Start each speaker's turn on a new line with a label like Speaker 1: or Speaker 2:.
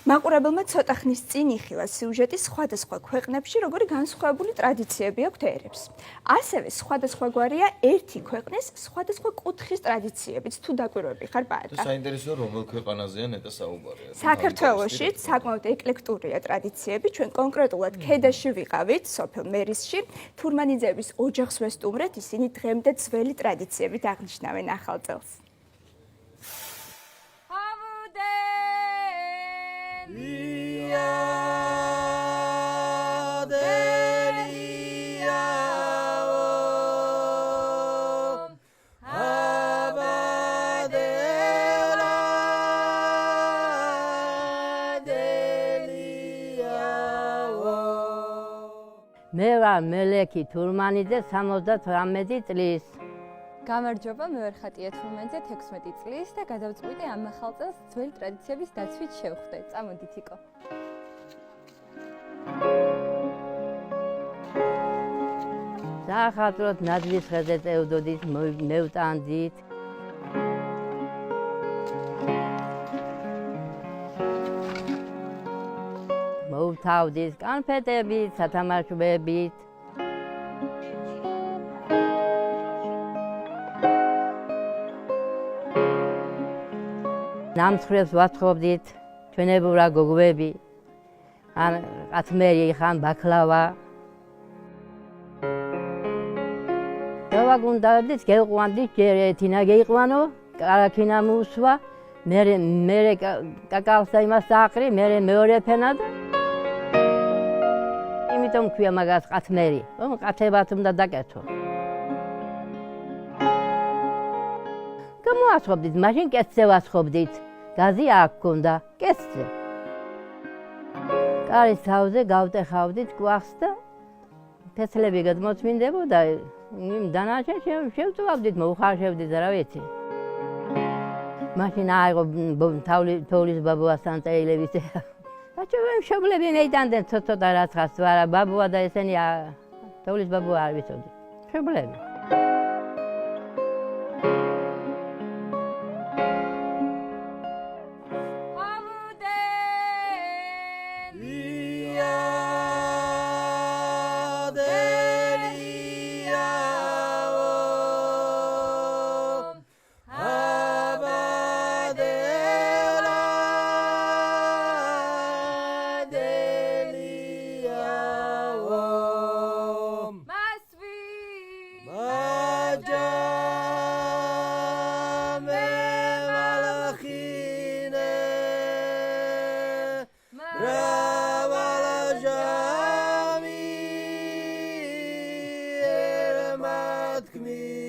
Speaker 1: მაყურებელმა ცოტა ხნის წინ იხილა სიუჟეტი სხვადასხვა ქვეყნებში, როგორი განსხვავებული ტრადიციები აქვთ ერებს. ასევე სხვადასხვაგვარია ერთი ქვეყნის სხვადასხვა კუთხის ტრადიციებიც. თუ დაკვირვები ხარ პაატა.
Speaker 2: საინტერესოა რომელ ქვეყანაზეა ნეტა საუბარია.
Speaker 1: საქართველოში საკმაოდ ეკლექტურია ტრადიციები. ჩვენ კონკრეტულად ქედაში ვიყავით, სოფელ მერისში. თურმანიძეების ოჯახს ვესტუმრეთ, ისინი დღემდე ძველი ტრადიციებით აღნიშნავენ ახალ წელს.
Speaker 3: მე ვარ მელექი თურმანიძე 78 წლის.
Speaker 4: გამარჯობა, მე ვარ ხატია თურმანიძე 16 წლის და გადავწყვიტე ამ ახალ წელს ძველი ტრადიციების დაცვით შევხვდე. წამოდით იკო.
Speaker 3: სახატროთ ნადვის ხეზე წევდოდით, მევტანდით. მოვთავდით კანფეტებით, სათამაშოებით. ნამცხრებს ვაწყობდით, ჩვენებურა გოგოები, ან ყათმერი ხან ბაკლავა. დავაგუნდავდით, გეყვანდით, ჯერ ეთინა გეიყვანო, კარაქინა მოუსვა, მერე კაკალსა იმას დააყრი, მერე მეორე ფენა და იმიტომ ქვია მაგას ყათმერი, ყათებად უნდა დაკეთო. გამოაცხობდით, მაშინ კეცზე ვაცხობდით, გაზი აქ გქონდა, კეცზე. კარის თავზე გავტეხავდით კვახს და ფესლები გადმოწმინდებოდა, დანარჩენ შევწვავდით, მოუხარშევდით, რა ვიცი. მაშინ აიღო თოვლის ბაბუასთან წერილებით. მშობლები მეიტანდნენ ცოტა რაცხას, არა ბაბუა და ესენი თოვლის ბაბუა არ ვიცოდი. მშობლები.
Speaker 5: Me